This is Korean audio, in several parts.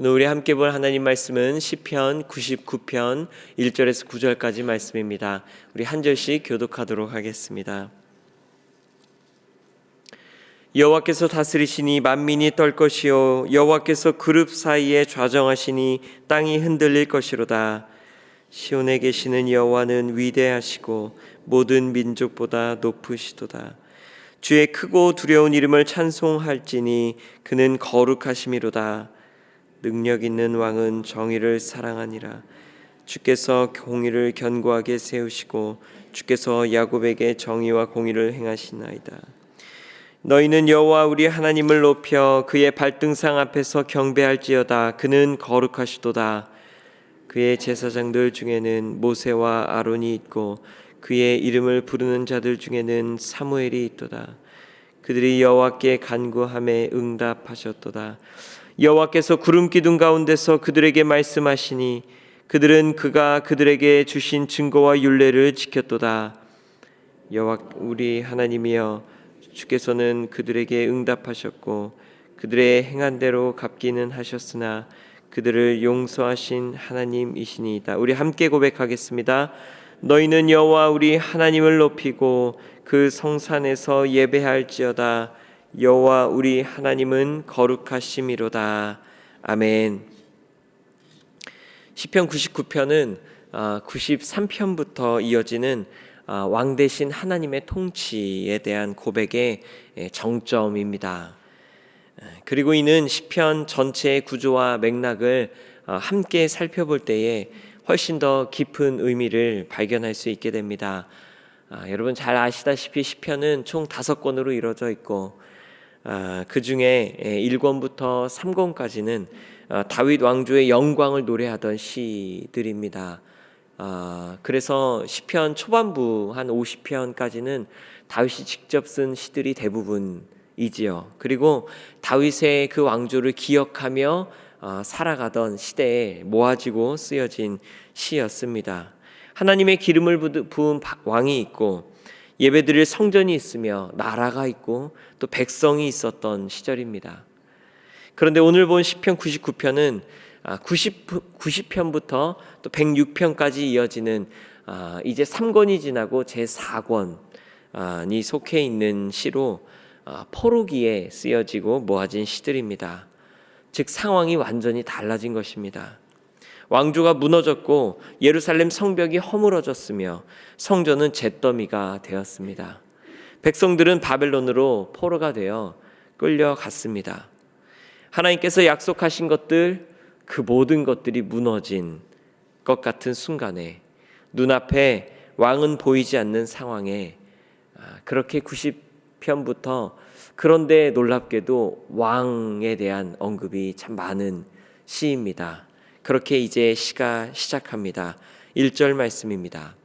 오늘 우리 함께 볼 하나님 말씀은 시편 99편 1절에서 9절까지 말씀입니다. 우리 한 절씩 교독하도록 하겠습니다. 여호와께서 다스리시니 만민이 떨 것이요 여호와께서 그룹 사이에 좌정하시니 땅이 흔들릴 것이로다. 시온에 계시는 여호와는 위대하시고 모든 민족보다 높으시도다. 주의 크고 두려운 이름을 찬송할지니 그는 거룩하심이로다. 능력 있는 왕은 정의를 사랑하니라. 주께서 공의를 견고하게 세우시고 주께서 야곱에게 정의와 공의를 행하시나이다. 너희는 여호와 우리 하나님을 높여 그의 발등상 앞에서 경배할지어다. 그는 거룩하시도다. 그의 제사장들 중에는 모세와 아론이 있고 그의 이름을 부르는 자들 중에는 사무엘이 있도다. 그들이 여호와께 간구함에 응답하셨도다. 여호와께서 구름 기둥 가운데서 그들에게 말씀하시니 그들은 그가 그들에게 주신 증거와 율례를 지켰도다. 여호와 우리 하나님이여, 주께서는 그들에게 응답하셨고 그들의 행한 대로 갚기는 하셨으나 그들을 용서하신 하나님이시니이다. 우리 함께 고백하겠습니다. 너희는 여호와 우리 하나님을 높이고 그 성산에서 예배할지어다. 여호와 우리 하나님은 거룩하심이로다. 아멘. 시편 99편은 93편부터 이어지는 왕 대신 하나님의 통치에 대한 고백의 정점입니다. 그리고 이는 시편 전체의 구조와 맥락을 함께 살펴볼 때에 훨씬 더 깊은 의미를 발견할 수 있게 됩니다. 여러분 잘 아시다시피 시편은 총 5권으로 이루어져 있고 그 중에 1권부터 3권까지는 다윗 왕조의 영광을 노래하던 시들입니다. 그래서 시편 초반부 한 50편까지는 다윗이 직접 쓴 시들이 대부분이지요. 그리고 다윗의 그 왕조를 기억하며 살아가던 시대에 모아지고 쓰여진 시였습니다. 하나님의 기름을 부은 왕이 있고 예배드릴 성전이 있으며 나라가 있고 또 백성이 있었던 시절입니다. 그런데 오늘 본 시편 99편은 90편부터 또 106편까지 이어지는 이제 3권이 지나고 제4권이 속해 있는 시로 포로기에 쓰여지고 모아진 시들입니다. 즉 상황이 완전히 달라진 것입니다. 왕조가 무너졌고 예루살렘 성벽이 허물어졌으며 성전은 잿더미가 되었습니다. 백성들은 바벨론으로 포로가 되어 끌려갔습니다. 하나님께서 약속하신 것들, 그 모든 것들이 무너진 것 같은 순간에 눈앞에 왕은 보이지 않는 상황에 그렇게 90편부터 그런데 놀랍게도 왕에 대한 언급이 참 많은 시입니다. 그렇게 이제 시가 시작합니다. 1절 말씀입니다.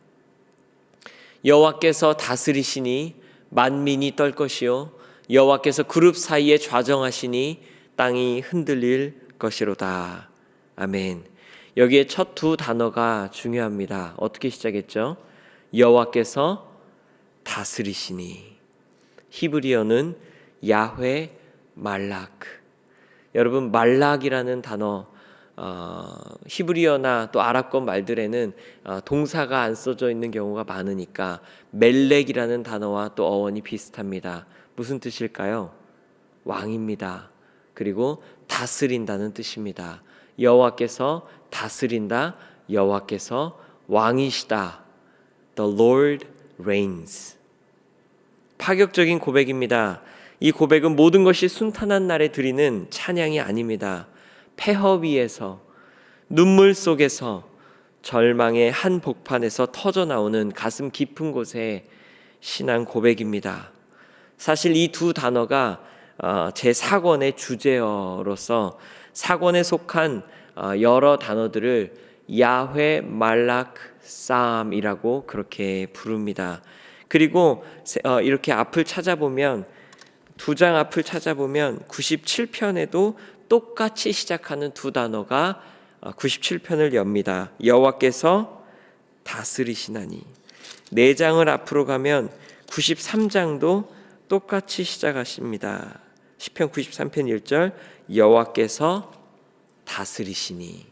여호와께서 다스리시니 만민이 떨 것이요 여호와께서 그룹 사이에 좌정하시니 땅이 흔들릴 것이로다. 아멘. 여기에 첫 두 단어가 중요합니다. 어떻게 시작했죠? 여호와께서 다스리시니. 히브리어는 야훼 말라크. 여러분 말락이라는 단어 히브리어나 또 아랍권 말들에는 동사가 안 써져 있는 경우가 많으니까 멜렉이라는 단어와 또 어원이 비슷합니다. 무슨 뜻일까요? 왕입니다. 그리고 다스린다는 뜻입니다. 여호와께서 다스린다. 여호와께서 왕이시다. The Lord reigns. 파격적인 고백입니다. 이 고백은 모든 것이 순탄한 날에 드리는 찬양이 아닙니다. 폐허 위에서 눈물 속에서 절망의 한 복판에서 터져나오는 가슴 깊은 곳의 신앙 고백입니다. 사실 이 두 단어가 제4권의 주제어로서 4권에 속한 여러 단어들을 야훼 말라크 쌈이라고 그렇게 부릅니다. 그리고 이렇게 앞을 찾아보면 두 장 앞을 찾아보면 97편에도 똑같이 시작하는 두 단어가 97편을 엽니다. 여호와께서 다스리시나니. 4장을 앞으로 가면 93장도 똑같이 시작하십니다. 시편 93편 1절 여호와께서 다스리시니.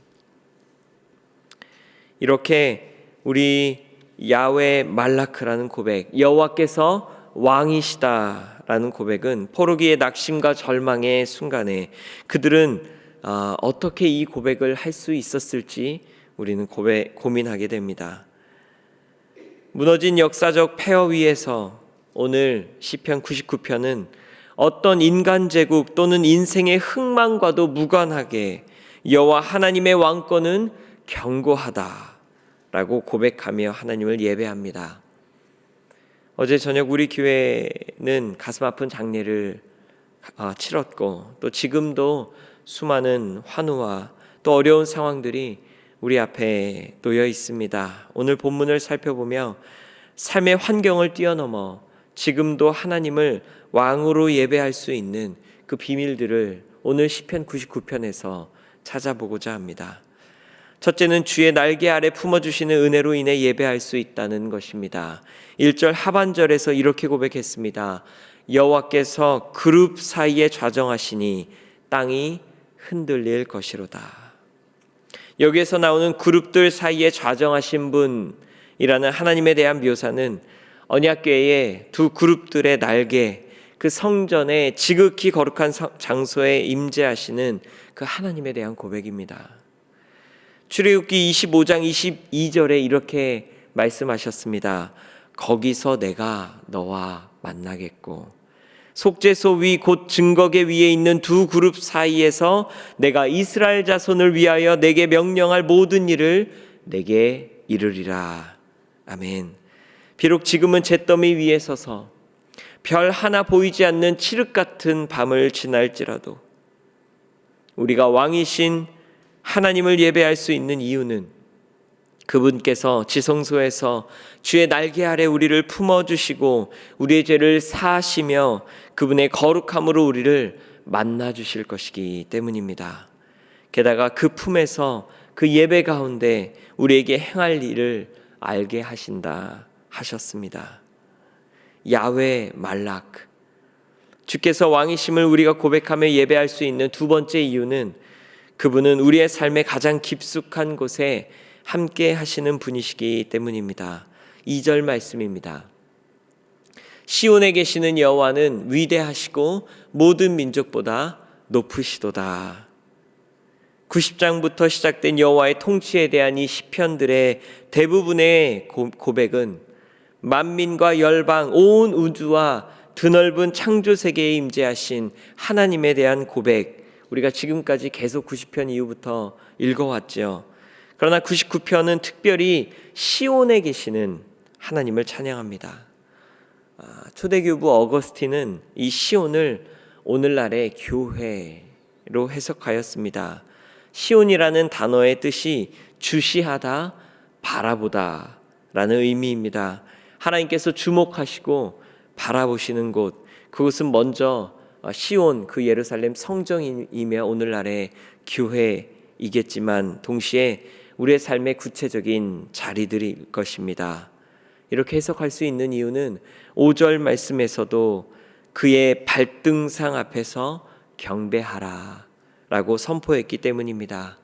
이렇게 우리 야훼 말라크라는 고백, 여호와께서 왕이시다라는 고백은 포로기의 낙심과 절망의 순간에 그들은 어떻게 이 고백을 할 수 있었을지 우리는 고민하게 됩니다. 무너진 역사적 폐허 위에서 오늘 시편 99편은 어떤 인간 제국 또는 인생의 흥망과도 무관하게 여호와 하나님의 왕권은 견고하다라고 고백하며 하나님을 예배합니다. 어제 저녁 우리 교회는 가슴 아픈 장례를 치렀고 또 지금도 수많은 환우와 또 어려운 상황들이 우리 앞에 놓여 있습니다. 오늘 본문을 살펴보며 삶의 환경을 뛰어넘어 지금도 하나님을 왕으로 예배할 수 있는 그 비밀들을 오늘 시편 99편에서 찾아보고자 합니다. 첫째는 주의 날개 아래 품어주시는 은혜로 인해 예배할 수 있다는 것입니다. 1절 하반절에서 이렇게 고백했습니다. 여호와께서 그룹 사이에 좌정하시니 땅이 흔들릴 것이로다. 여기에서 나오는 그룹들 사이에 좌정하신 분이라는 하나님에 대한 묘사는 언약궤의 두 그룹들의 날개, 그 성전의 지극히 거룩한 장소에 임재하시는 그 하나님에 대한 고백입니다. 출애굽기 25장 22절에 이렇게 말씀하셨습니다. 거기서 내가 너와 만나겠고 속죄소 위 곧 증거궤 위에 있는 두 그룹 사이에서 내가 이스라엘 자손을 위하여 내게 명령할 모든 일을 내게 이르리라. 아멘. 비록 지금은 잿더미 위에 서서 별 하나 보이지 않는 칠흑 같은 밤을 지날지라도 우리가 왕이신 하나님을 예배할 수 있는 이유는 그분께서 지성소에서 주의 날개 아래 우리를 품어주시고 우리의 죄를 사하시며 그분의 거룩함으로 우리를 만나주실 것이기 때문입니다. 게다가 그 품에서 그 예배 가운데 우리에게 행할 일을 알게 하신다 하셨습니다. 야훼 말라크, 주께서 왕이심을 우리가 고백하며 예배할 수 있는 두 번째 이유는 그분은 우리의 삶의 가장 깊숙한 곳에 함께 하시는 분이시기 때문입니다. 2절 말씀입니다. 시온에 계시는 여호와는 위대하시고 모든 민족보다 높으시도다. 90장부터 시작된 여호와의 통치에 대한 이 시편들의 대부분의 고백은 만민과 열방, 온 우주와 드넓은 창조 세계에 임재하신 하나님에 대한 고백, 우리가 지금까지 계속 90편 이후부터 읽어왔죠. 그러나 99편은 특별히 시온에 계시는 하나님을 찬양합니다. 초대교부 어거스틴은 이 시온을 오늘날의 교회로 해석하였습니다. 시온이라는 단어의 뜻이 주시하다, 바라보다 라는 의미입니다. 하나님께서 주목하시고 바라보시는 곳, 그것은 먼저 시온, 그 예루살렘 성정이며 오늘날의 교회이겠지만 동시에 우리의 삶의 구체적인 자리들일 것입니다. 이렇게 해석할 수 있는 이유는 5절 말씀에서도 그의 발등상 앞에서 경배하라 라고 선포했기 때문입니다.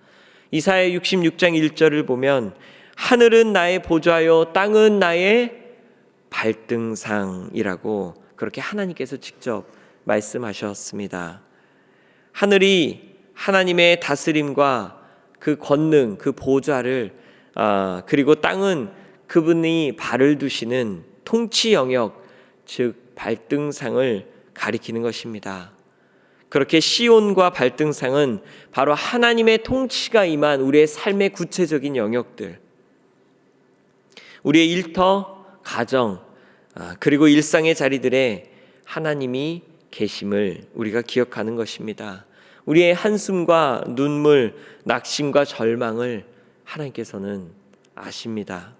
이사야 66장 1절을 보면 하늘은 나의 보좌요 땅은 나의 발등상이라고 그렇게 하나님께서 직접 말씀하셨습니다. 하늘이 하나님의 다스림과 그 권능, 그 보좌를 그리고 땅은 그분이 발을 두시는 통치 영역, 즉 발등상을 가리키는 것입니다. 그렇게 시온과 발등상은 바로 하나님의 통치가 임한 우리의 삶의 구체적인 영역들, 우리의 일터, 가정, 그리고 일상의 자리들에 하나님이 계심을 우리가 기억하는 것입니다. 우리의 한숨과 눈물, 낙심과 절망을 하나님께서는 아십니다.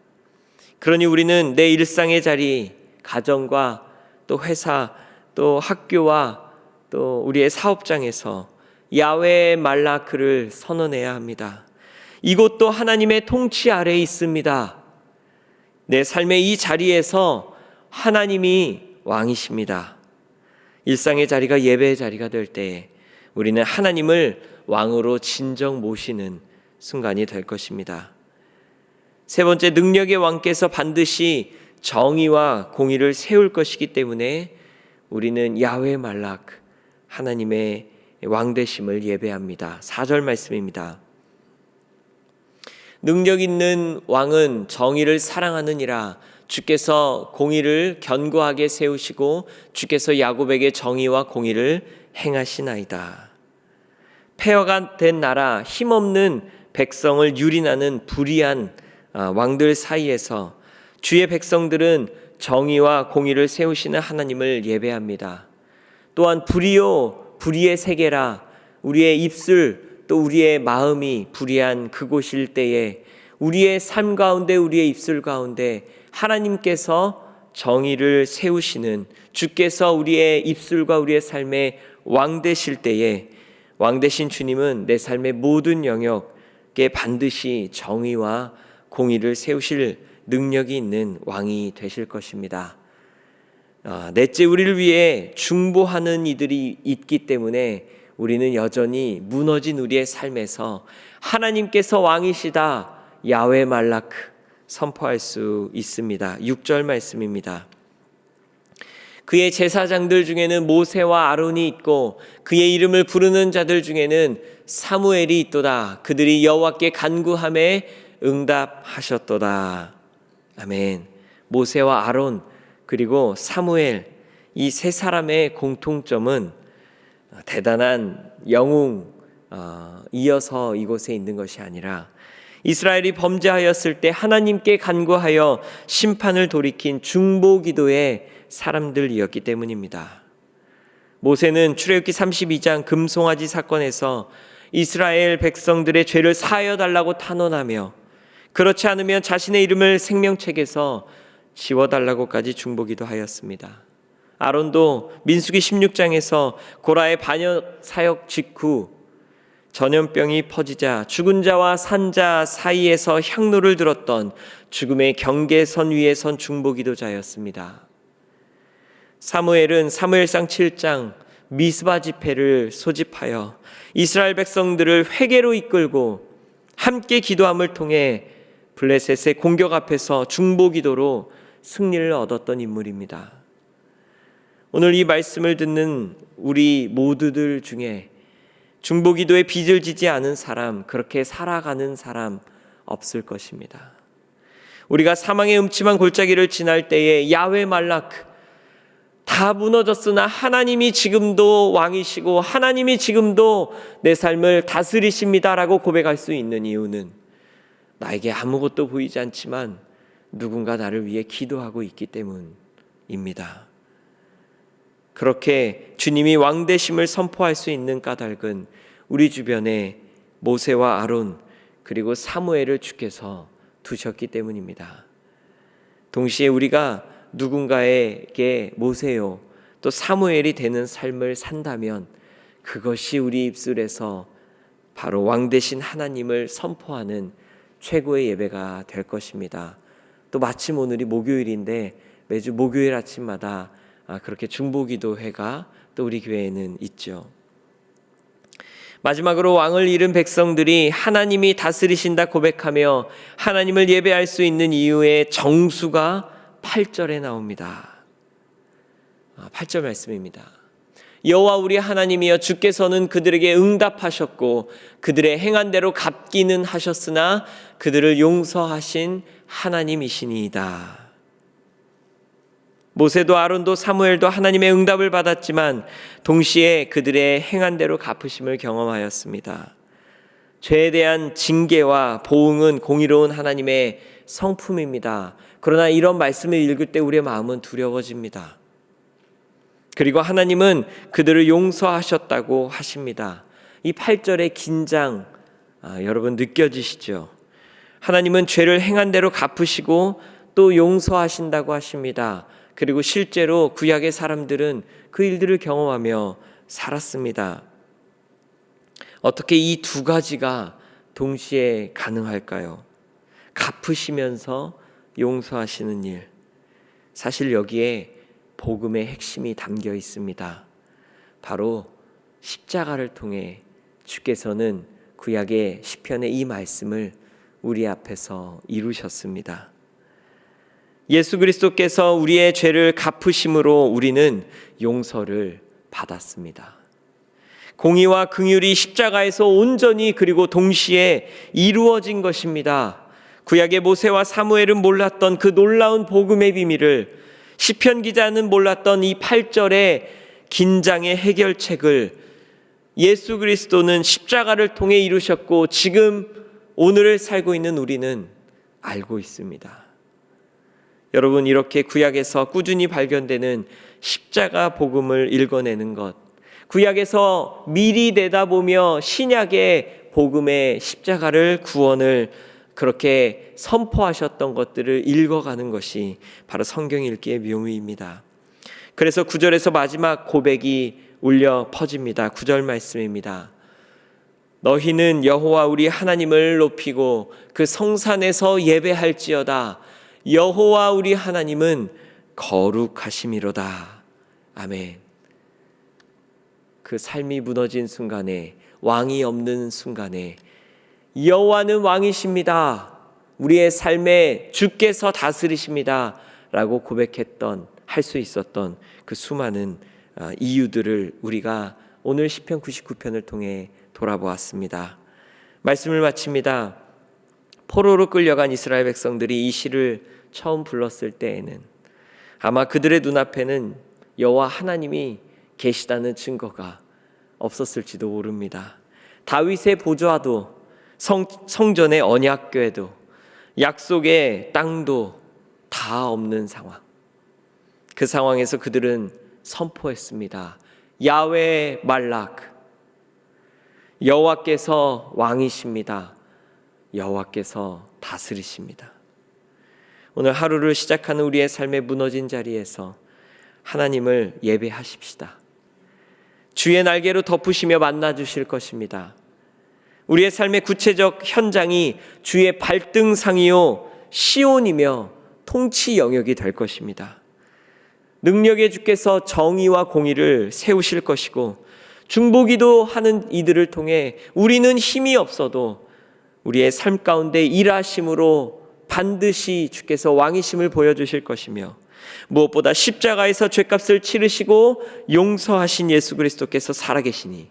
그러니 우리는 내 일상의 자리, 가정과 또 회사, 또 학교와 또 우리의 사업장에서 야훼 말라크를 선언해야 합니다. 이곳도 하나님의 통치 아래에 있습니다. 내 삶의 이 자리에서 하나님이 왕이십니다. 일상의 자리가 예배의 자리가 될 때에 우리는 하나님을 왕으로 진정 모시는 순간이 될 것입니다. 세 번째, 능력의 왕께서 반드시 정의와 공의를 세울 것이기 때문에 우리는 야훼 말락 하나님의 왕되심을 예배합니다. 4절 말씀입니다. 능력 있는 왕은 정의를 사랑하느니라. 주께서 공의를 견고하게 세우시고 주께서 야곱에게 정의와 공의를 행하시나이다. 폐허가 된 나라, 힘없는 백성을 유린하는 불의한 왕들 사이에서 주의 백성들은 정의와 공의를 세우시는 하나님을 예배합니다. 또한 불의의 세계라, 우리의 입술 또 우리의 마음이 불의한 그곳일 때에 우리의 삶 가운데, 우리의 입술 가운데 하나님께서 정의를 세우시는, 주께서 우리의 입술과 우리의 삶의 왕 되실 때에 왕 되신 주님은 내 삶의 모든 영역에 반드시 정의와 공의를 세우실 능력이 있는 왕이 되실 것입니다. 넷째, 우리를 위해 중보하는 이들이 있기 때문에 우리는 여전히 무너진 우리의 삶에서 하나님께서 왕이시다, 야훼 말라크 선포할 수 있습니다. 6절 말씀입니다. 그의 제사장들 중에는 모세와 아론이 있고 그의 이름을 부르는 자들 중에는 사무엘이 있도다. 그들이 여호와께 간구함에 응답하셨도다. 아멘. 모세와 아론 그리고 사무엘, 이 세 사람의 공통점은 대단한 영웅 이어서 이곳에 있는 것이 아니라 이스라엘이 범죄하였을 때 하나님께 간구하여 심판을 돌이킨 중보 기도의 사람들이었기 때문입니다. 모세는 출애굽기 32장 금송아지 사건에서 이스라엘 백성들의 죄를 사하여 달라고 탄원하며 그렇지 않으면 자신의 이름을 생명책에서 지워달라고까지 중보기도 하였습니다. 아론도 민수기 16장에서 고라의 반역 사역 직후 전염병이 퍼지자 죽은 자와 산 자 사이에서 향로를 들었던 죽음의 경계선 위에 선 중보기도자였습니다. 사무엘은 사무엘상 7장 미스바 집회를 소집하여 이스라엘 백성들을 회개로 이끌고 함께 기도함을 통해 블레셋의 공격 앞에서 중보기도로 승리를 얻었던 인물입니다. 오늘 이 말씀을 듣는 우리 모두들 중에 중보기도에 빚을 지지 않은 사람, 그렇게 살아가는 사람 없을 것입니다. 우리가 사망의 음침한 골짜기를 지날 때에 야훼 말라크, 다 무너졌으나 하나님이 지금도 왕이시고 하나님이 지금도 내 삶을 다스리십니다라고 고백할 수 있는 이유는 나에게 아무것도 보이지 않지만 누군가 나를 위해 기도하고 있기 때문입니다. 그렇게 주님이 왕되심을 선포할 수 있는 까닭은 우리 주변에 모세와 아론 그리고 사무엘을 주께서 두셨기 때문입니다. 동시에 우리가 누군가에게 모세요 또 사무엘이 되는 삶을 산다면 그것이 우리 입술에서 바로 왕되신 하나님을 선포하는 최고의 예배가 될 것입니다. 또 마침 오늘이 목요일인데 매주 목요일 아침마다 그렇게 중보기도회가 또 우리 교회에는 있죠. 마지막으로 왕을 잃은 백성들이 하나님이 다스리신다 고백하며 하나님을 예배할 수 있는 이유의 정수가 8절에 나옵니다. 8절 말씀입니다. 여호와 우리 하나님이여 주께서는 그들에게 응답하셨고 그들의 행한 대로 갚기는 하셨으나 그들을 용서하신 하나님이시니이다. 모세도 아론도 사무엘도 하나님의 응답을 받았지만 동시에 그들의 행한 대로 갚으심을 경험하였습니다. 죄에 대한 징계와 보응은 공의로운 하나님의 성품입니다. 그러나 이런 말씀을 읽을 때 우리의 마음은 두려워집니다. 그리고 하나님은 그들을 용서하셨다고 하십니다. 이 8절의 긴장 여러분 느껴지시죠? 하나님은 죄를 행한 대로 갚으시고 또 용서하신다고 하십니다. 그리고 실제로 구약의 사람들은 그 일들을 경험하며 살았습니다. 어떻게 이 두 가지가 동시에 가능할까요? 갚으시면서 용서하시는 일. 사실 여기에 복음의 핵심이 담겨 있습니다. 바로 십자가를 통해 주께서는 구약의 시편의 이 말씀을 우리 앞에서 이루셨습니다. 예수 그리스도께서 우리의 죄를 갚으심으로 우리는 용서를 받았습니다. 공의와 긍휼이 십자가에서 온전히 그리고 동시에 이루어진 것입니다. 구약의 모세와 사무엘은 몰랐던 그 놀라운 복음의 비밀을, 시편 기자는 몰랐던 이 8절의 긴장의 해결책을 예수 그리스도는 십자가를 통해 이루셨고 지금 오늘을 살고 있는 우리는 알고 있습니다. 여러분, 이렇게 구약에서 꾸준히 발견되는 십자가 복음을 읽어내는 것, 구약에서 미리 내다보며 신약의 복음의 십자가를, 구원을 그렇게 선포하셨던 것들을 읽어가는 것이 바로 성경 읽기의 묘미입니다. 그래서 9절에서 마지막 고백이 울려 퍼집니다. 9절 말씀입니다. 너희는 여호와 우리 하나님을 높이고 그 성산에서 예배할지어다. 여호와 우리 하나님은 거룩하심이로다. 아멘. 그 삶이 무너진 순간에, 왕이 없는 순간에 여호와는 왕이십니다. 우리의 삶에 주께서 다스리십니다. 라고 고백했던, 할 수 있었던 그 수많은 이유들을 우리가 오늘 시편 99편을 통해 돌아보았습니다. 말씀을 마칩니다. 포로로 끌려간 이스라엘 백성들이 이 시를 처음 불렀을 때에는 아마 그들의 눈앞에는 여호와 하나님이 계시다는 증거가 없었을지도 모릅니다. 다윗의 보좌도, 성전의 언약궤도, 약속의 땅도 다 없는 상황. 그 상황에서 그들은 선포했습니다. 야훼 말락, 여호와께서 왕이십니다. 여호와께서 다스리십니다. 오늘 하루를 시작하는 우리의 삶의 무너진 자리에서 하나님을 예배하십시다. 주의 날개로 덮으시며 만나주실 것입니다. 우리의 삶의 구체적 현장이 주의 발등상이요 시온이며 통치 영역이 될 것입니다. 능력의 주께서 정의와 공의를 세우실 것이고, 중보기도 하는 이들을 통해 우리는 힘이 없어도 우리의 삶 가운데 일하심으로 반드시 주께서 왕이심을 보여주실 것이며, 무엇보다 십자가에서 죄값을 치르시고 용서하신 예수 그리스도께서 살아계시니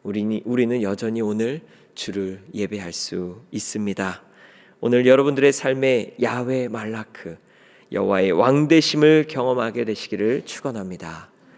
우리는 여전히 오늘 주를 예배할 수 있습니다. 오늘 여러분들의 삶에 야훼 말라크, 여호와의 왕되심을 경험하게 되시기를 축원합니다.